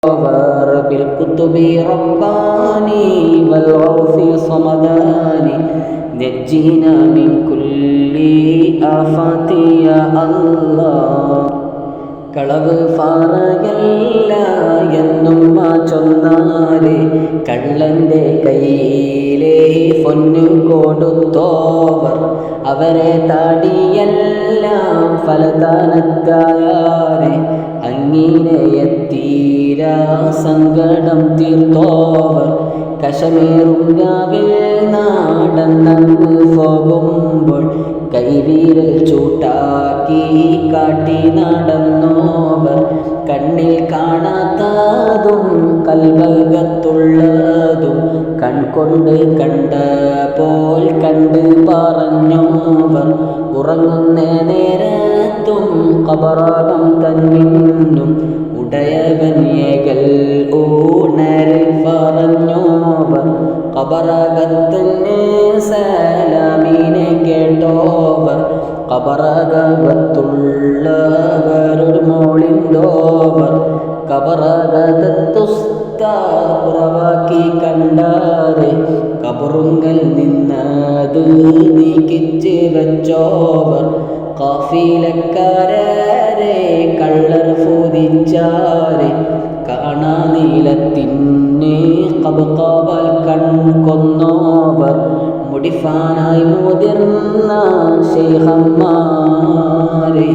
بالقطب رباني والغوث صمداني نجينا من كل آفات يا الله. കളവ് ഫാറകല്ല എന്നും ചൊന്നാല് കള്ളന്റെ കയ്യിലെ പൊന്നു കൊടുത്തോവർ അവരെ താടിയെല്ലാം ഫലദാനക്കാരെ അങ്ങനെ എത്തീര സങ്കടം തീർത്തോവർ കശമേറുങ്കാവിൽ നാടന്നങ്ങ് പോകുമ്പോൾ കൈവിരൽ ചൂട്ടാക്കി കാട്ടി നടന്നോവർ കണ്ണിൽ കാണാത്തതും കൽവകത്തുള്ളതും കൺകൊണ്ട് കണ്ട പോൽ കണ്ട് പറഞ്ഞോവർ ഉറങ്ങുന്ന നേരത്തും ഖബറകം തന്നിന്നും ഉടയവൻ ഏകൽ ഊണര് പറഞ്ഞോവർ ഖബറകത്തിന് സലാമിനെ കേട്ടോവർ ഖബറകത്തുള്ളവരൊരു മോളിന്തോവർ ഖബറകത്തുസ്താദ് കുറവാക്കി കണ്ടാരെ ഖബറുങ്കൽ നിന്നത് നീക്കിച്ച് വെച്ചോവർ കാഫിലക്കാരെ കള്ളർ ഫൂതിച്ചാരെ കാണാ നീലത്തിന്നെ കബൽ കൺകൊന്നോവർ മുടിഫാനായി മുതിർന്ന ശൈഖന്മാരെ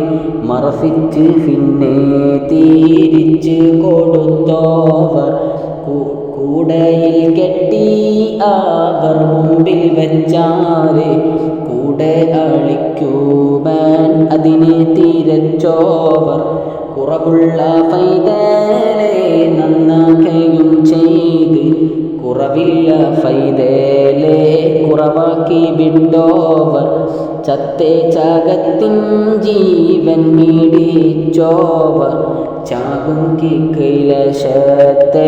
മറഫിച്ച് പിന്നെ തിരിച്ച് കൊടുത്തോവർ കൂടയിൽ കെട്ടി അവർ മുമ്പിൽ വെച്ചാരെ കൂടെ അളിക്കുവാൻ അതിനെ തിരച്ചോവർ കുറവുള്ള പൈതലെ നന്നാക്കുകയും ചെയ്ത് കുറവില്ല ഫൈതലെ കുറവാക്കി വിട്ടോവർ ചത്തേ ചാകത്തിൻ ജീവൻ നീടിച്ചോവർ ചാകും കൈലശത്തെ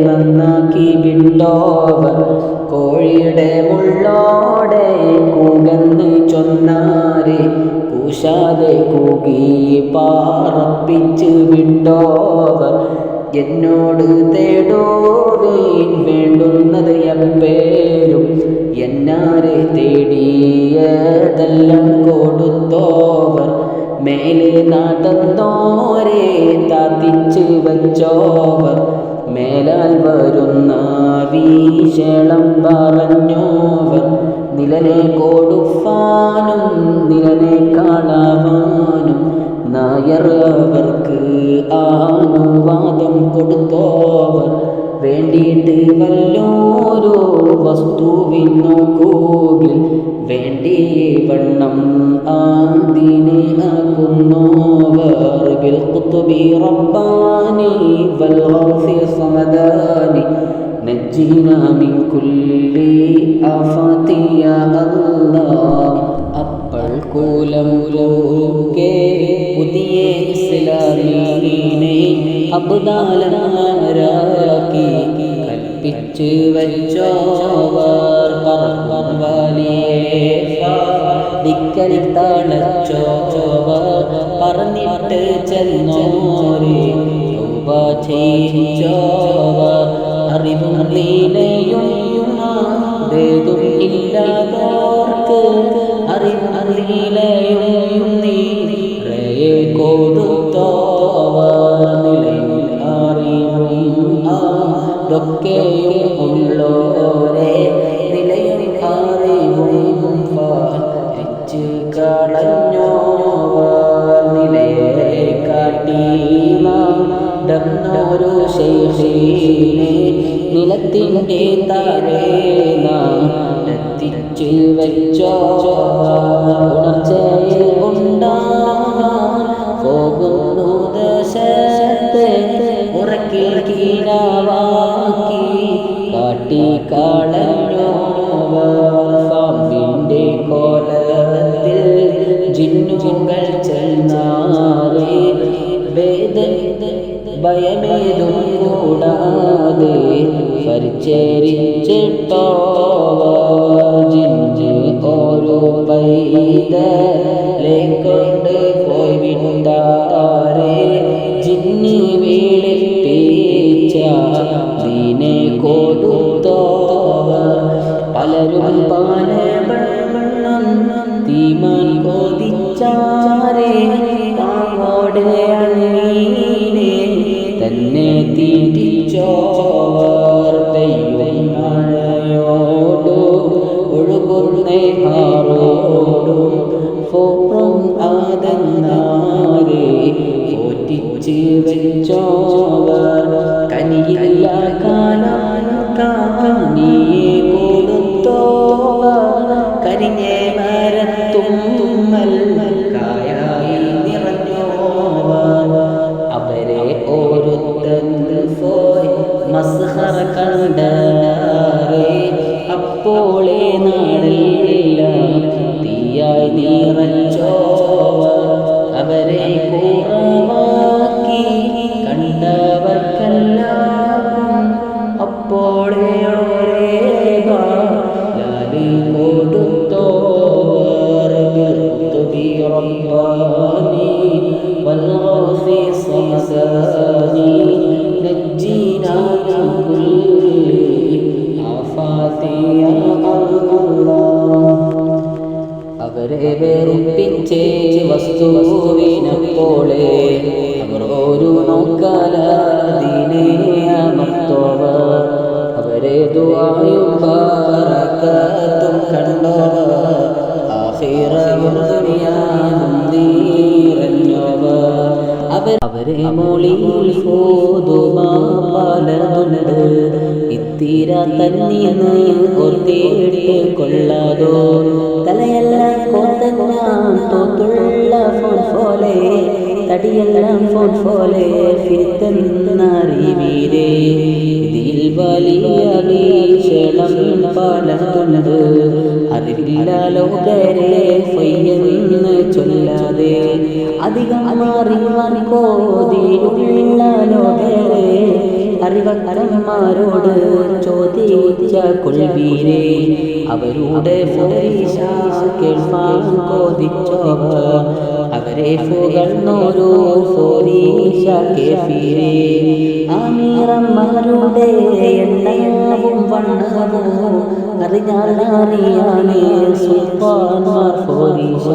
നന്നാക്കി വിട്ടോവർ കോഴിയുടെ മുള്ളോടെ കൂകന്ന് ചൊന്നാരെ കൂശാതെ കൂകി പാറപ്പിച്ച് വിട്ടോവർ എന്നോട് തേടോവേൻ വേണ്ടുന്നത് എപ്പേരും എന്നാരെ തേടിയതെല്ലാം കൊടുത്തോവർ മേലെ നടന്നോരെ താത്തിച്ച് വച്ചോവർ മേലാൽ വരുന്ന വീശളം പറഞ്ഞോവർ നിലനെ കൊടുഫാനും നിലനെ കാണാവാനും നായർ അവർക്ക് ആനുവാദം കൊടുത്തോവർ വേണ്ടിയിട്ട് വല്ലോരോ വസ്തുവിനു കൂകിൽ വേണ്ടി വണ്ണം ആദിനെ ആക്കുന്നോവർ ബിൽഖുതുബി റബ്ബാനി വൽഗൗസി സമദാനി നജ്ജിനാ മിൻ കുല്ലി ആഫാതി യാ അല്ലാഹ്. അപ്പോൾ കൂലമുലൂക്കെ പുതിയ ഇസ്ലാമീനെ അബ്ദാലന്മാരാക്കി കൽപ്പിച്ച് വച്ചോവർ ദിക്കൽ തളച്ചോവർ പറഞ്ഞിട്ട് ചെന്നോരെ തൗബ ചെയ്യിച്ചോവർ അറിവും ലീലയും േതും ഇല്ലാതോർക്ക് അറിലയും നീരയെ കൊടുത്തോവർ നിലയിൽ അറിവും ആരൊക്കെയും ഉള്ളോരെ നിലയും അറിവും ഫലിച്ച് കളഞ്ഞോവർ നിലയെ കാട്ടി നടന്നൊരു ശൈഖിനെ നിലത്തിൻ്റെ താഴെ എത്തിച്ച് വെച്ചോ ഉണർച്ചയിൽ ഉണ്ടാകാൻ പോകുന്നു ദേശത്തെ ഉറക്കിൽ കീഴാവാക്കി കാട്ടി കളഞ്ഞോവർ പാമ്പിൻ്റെ കോലത്തിൽ ജിന്നുകൾ ചെന്നാരെ ഭയമേതും കൂടാതെ പരിചരിച്ചിട്ടോവർ ജിഞ്ച് ഓരോ പൈതലെ കൊണ്ട് പോയി വിട്ടാരെ ജിന്നി വീളിപ്പിച്ച തന്നെ തീറ്റിച്ചോവർ പെയ്യും മഴയോടു ഒഴുകുന്നേ ആറോടും ഫോറും ആദന്നാരെ പോറ്റിച്ച് വെച്ചോവർ കനിയില്ല കാലം കാണിയെ കൊടുത്തോവർ കരിഞ്ഞേ മരത്തുമ്മൽ കായായി നിറഞ്ഞോവർ അവരെ ഓരോരുത്തൻ പോയി മസ്ഹറ കണ്ടാരേ അപ്പോളേ നാടെല്ലാം തീയായി നിറച്ചോവർ അവരെ കുറവാക്കി കണ്ടവർക്കെല്ലാം അപ്പോളേ ഒരേ ലാലി കൊടുത്തോവർ ബിൽഖുതുബി റബ്ബാനി വൽഗൗസി സമസാനി നജ്ജിനാ മിൻ കുല്ലി ആഫാതി യാ അല്ലാഹ് അവരെ വെറുപ്പിച്ചേ വസ്തുവിനപ്പോളെ അവർ ഒരു നോക്കാലീനെ അമർത്തോവർ അവരെ ദുആയും ബറകത്തും കണ്ടോവർ ആഖിറയും ദുനിയാവും നിറഞ്ഞോവർ അവരെ മോളിൽ ഫോതുമാ പലതുണ്ട് ഇത്തിര തന്നിന്ന് ഓർത്തിട്ട് കൊള്ളാതോ തലയെല്ലാം കോത്തങ്ങാൻ തോത്തുള്ള ഫോൺ പോലെ തടിയെല്ലാം ഫോൺ പോലെ ഫിത്തന്നറിവീരേ ഇതിൽ വലിയ ഭീഷണം പലതുണ്ട് അറിവില്ല ലോകരെ ഫയ്യെന്ന് ചൊല്ലാതെ അധികം അറിവാർക്കോതിയുള്ള ലോകരെ അറിവക്കരന്മാരോട് ചോദിച്ച കൊൽവീരേ അവരുടെ ഫരീശ കേൾപ്പാൻ കോതിച്ചോവർ അവരെ പുകഴ്ന്നോരോ ഫരീശ കേഫീരേ അമീറന്മാരുടെ എണ്ണവും വണ്ണവും അറിഞ്ഞാൽ അറിയാനേ സുൽത്താൻമാർ ഫരീശ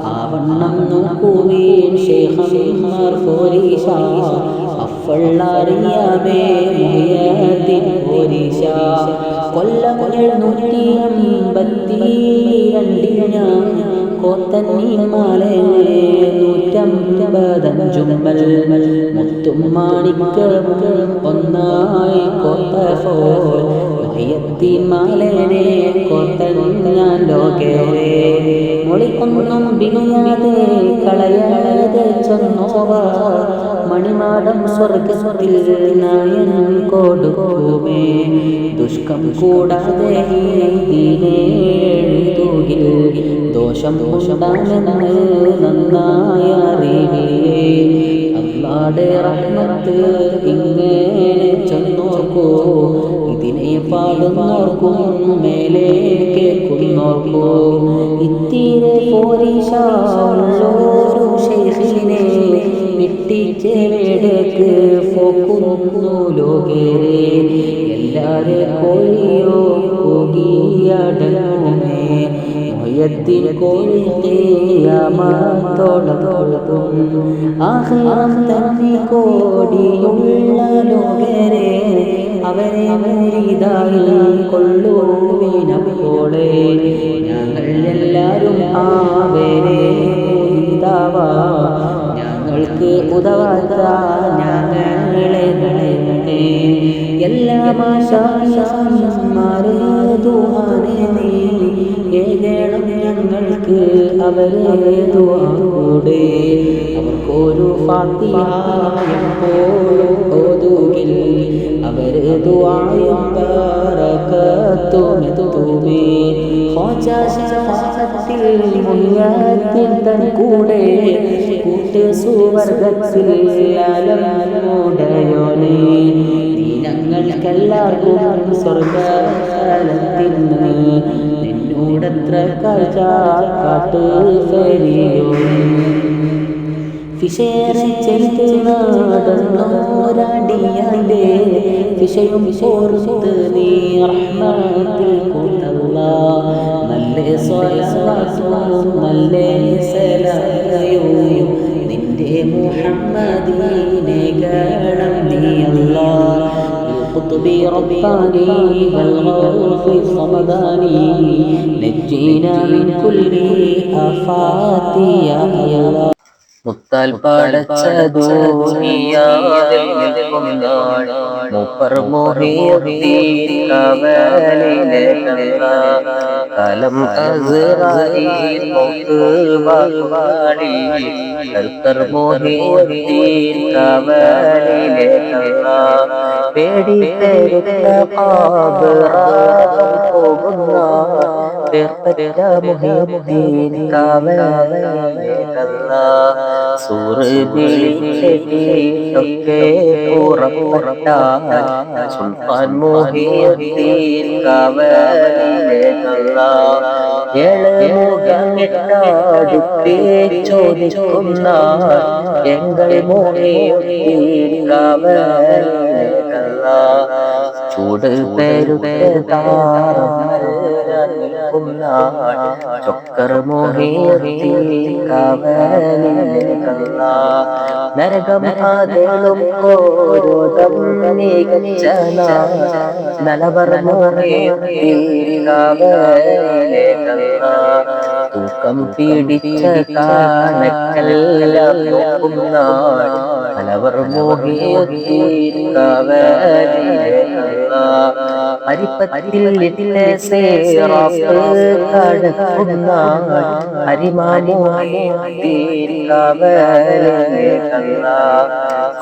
ആ വണ്ണം നോക്കുവീൻ ശേഖന്മാർ ഫരീശ അഫള്ളറിയാമേ മുഹ്യദ്ദീൻ ഫരീശ കൊല്ലം 752 ഞാൻ കോത്തന്നി മാലയെ 155 മുത്തും മാണിക്യവും ഒന്നായി കോത്തഫോൽ മുഹ്യദ്ദീൻ മാലനെ കോത്തൻ ഞാൻ ലോകരെ മൊളിക്കൊന്നും ബിനിയാതെ കളയാതെ ചൊന്നോവർ മണിമാടം സ്വർഗത്തിൽ നായൻ കൊടുക്കുമേ ദുഷ്കം കൂടാതെ ദീനേഴുതുകിൽ ദോഷം ഉണ്ടാമെന്ന് നന്നായി അറിവേ അല്ലാഹുവിന്റെ റഹ്മത്ത് ഇങ്ങനെ ചെന്നോർക്കൂ ഇതിനെ പാടുന്നോർക്കും മേലെ കേൾക്കുന്നോർക്കൂ ഇത്തിരെ പോരീശാളോരു ശൈഖിനെ വിട്ടിച്ചെവിടേക്ക് പോക്കുന്നു ലോകരെ എല്ലാരെ കോഴിയോ പോകിയടങ്ങുമേ മുഹ്യദ്ദീൻ കോഴി ഖിയാമത്തോളത്തോളം ആഖിറം തന്നെ കോടിയുള്ള ലോകരെ അവരെ മുരീദായി കൊള്ളുവിനപ്പോളെ ഞങ്ങൾ എല്ലാവരും അവരെ മുരീദാവാ ഞങ്ങൾക്ക് ഉദവാത്ത ഞങ്ങളെ നളയണേ എല്ലാ മാഷാമാരെ ദുആനെ നീ ഏകേണം ഞങ്ങൾക്ക് അവരെ ദുആ കൂടെ അവർക്കൊരു ഫാത്തിഹ എപ്പോഴും ഓതുകിൽ അവരെ ദുആയും ബറകത്തും എത്തുമേ ഖവാജ ശഫാഅത്തിൽ മുഹ്യദ്ദീൻ തൻ കൂടെ കൂട്ട് സുവർഗത്തിൽ ആലമുടയോനേ ഞങ്ങൾക്കെല്ലാവർക്കും സ്വർഗസ്ഥലത്തിൽ നിന്നോടത്ര കാഴ്ച കാട്ട് ഫരിയോനേ ഫിഷേറെ ചെയ്ത് നടന്നോരാടിയാന്റെ ഫിഷയും ഓർത്ത് നീ റഹ്മത്തിൽ കൂട്ടല്ലാഹ് നല്ല സ്വലാത്തും നല്ല സലായും നിന്റെ നിന്റെ മുഹമ്മദീനെ ഗണം നീ അല്ലാഹ് القطبي رباني والغوث صمداني نجينا من كل آفات يا الله മുത്താൽ പാടച്ച ദുനിയാവിൽ നിൽക്കും നാൾ മൂപ്പർ മുഹീദ്ദീൻ കവലിലെ കലം അസ്റായീൽ മൗത്ത് വാഗ്വാടി കൽക്കർ മുഹീദ്ദീൻ കവലിലെ പേടി തരുന്ന പാപറാകം പോകുന്ന പേർപ്പറ്റ മുഹീദ്ദീൻ കവലിലെ സൂറബിളിച്ചെട്ടിയൊക്കെ പുറപ്പെട്ടാൽ സുൽത്താൻ മുഹീദ്ദീൻ കവലിലെ ഏഴുമുഖമിട്ടടുത്തേ ചോദിക്കുന്ന എങ്ങൾ മുഹീദ്ദീൻ കവലിലെ ചൂട് പെരുതാറും ചൊക്കർ മുഹീദ്ദീൻ കവലിലെ നരകം ആദളും കോരോദം നീകച്ചന നലവർ മുഹീദ്ദീൻ കവലിലെ തൂക്കം പിടിച്ച കാനക്കെല്ലാം നോക്കുന്ന നലവർ മുഹീദ്ദീൻ കവലിലെ അരിപ്പത്തിലിട്ടിലെ സേറാപ്പ് കടക്കുന്ന അരിമാമു മുഹീദ്ദീൻ കവലിലെ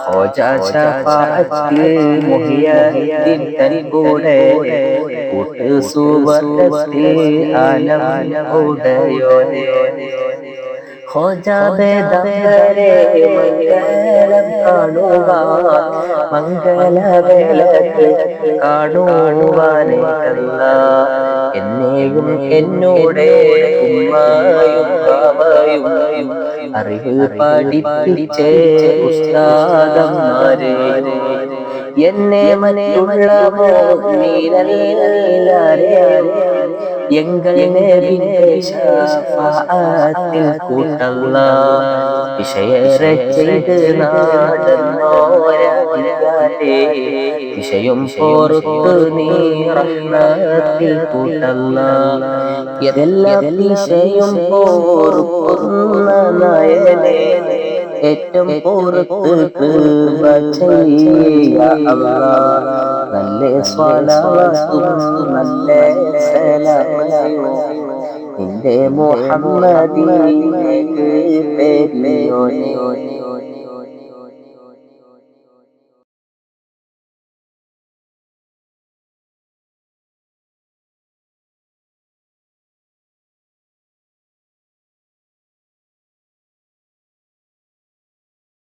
ഖോജ ശഫാഅത്തിൽ മുഹീദ്ദീൻ തൻകൂടെ കൂട്ട് സുവർഗത്തിൽ ആലം ഉടയോനെ ഖോജാബേദരെ മംഗളം കാണുക മംഗളവേളക്ക് കാണുവാനല്ല എന്നെയും എന്നോടെ ഉമ്മയും ബാബയും അറിവ് പഠിപ്പിച്ചേ ഉസ്താദന്മാരെ എന്നെ മനയുള്ള മോനീനല്ലാരെ എങ്ങൾ നബിയുടെ ശഫാഅത്തിൽ കൂട്ടല്ല വിഷയേറെ ചെയ്ത് നാടന്നോരാതെ വിഷയം പോർത്തു നീ റഹ്മത്തിൽ കൂട്ടല്ല എല്ലാ വിഷയം പോർക്കുന്ന നയനെ ഏറ്റവും പുറത്ത് കൃപ ചെയ്യ അല്ലാഹ് നല്ല സ്വലാത്തും നല്ല സലാമും നിന്റെ മുഹമ്മദിലേക്ക് പെരിയോനെ